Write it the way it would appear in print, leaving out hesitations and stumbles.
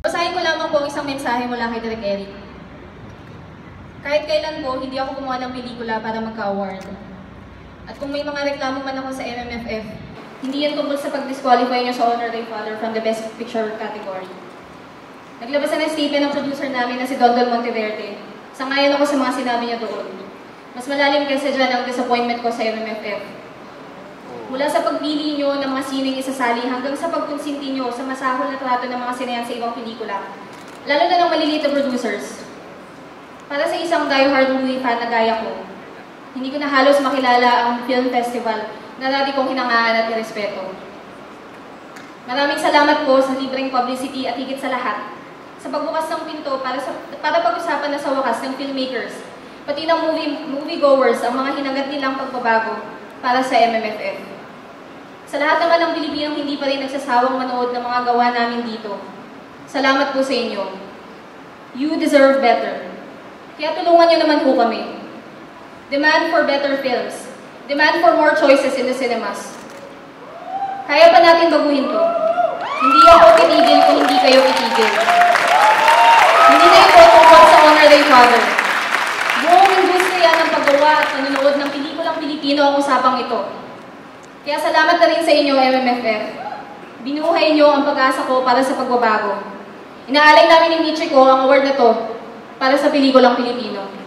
Babasahin ko lamang po ang isang mensahe mula kay Direk Eric. Kahit kailan po, hindi ako gumawa ng pelikula para magka-award. At kung may mga reklamo man ako sa MMFF, hindi yan tungkol sa pag-disqualify niyo sa Honor Thy Father from the Best Picture category. Naglabas na ng statement ng producer namin na si Dondon Monteverde. Sangayon ako sa mga sinabi niya doon. Mas malalim kasi dyan ang disappointment ko sa MMFF. Mula sa pagpili niyo ng mga sining isasali hanggang sa pagkonsinti niyo sa masahol na trato ng mga sinehan sa ibang pelikula, lalo na ng maliliit na producers. Para sa isang die-hard movie fan na gaya ko, hindi ko na halos makilala ang film festival na dati kong hinangaan at irespeto. Maraming salamat po sa libreng publicity at higit sa lahat sa pagbukas ng pinto para pag-usapan na sa wakas ng filmmakers, pati ng moviegoers ang mga hinagat nilang pagbabago para sa MMFF. Sa lahat naman ng Pilipinong hindi pa rin nagsasawang manood ng mga gawa namin dito, salamat po sa inyo. You deserve better. Kaya tulungan niyo naman po kami. Demand for better films. Demand for more choices in the cinemas. Kaya pa natin baguhin to. Hindi ako titigil kung hindi kayo titigil. Hindi na ito tungkol sa Honor Thy Father. Buong industriya ng paggawa at nanonood ng pelikulang Pilipino ang usapang ito. Kaya salamat na rin sa inyo, MMFF. Binuhay niyo ang pag-asa ko para sa pagbabago. Inaalay namin ni Michiko ang award na to para sa pelikulang Pilipino.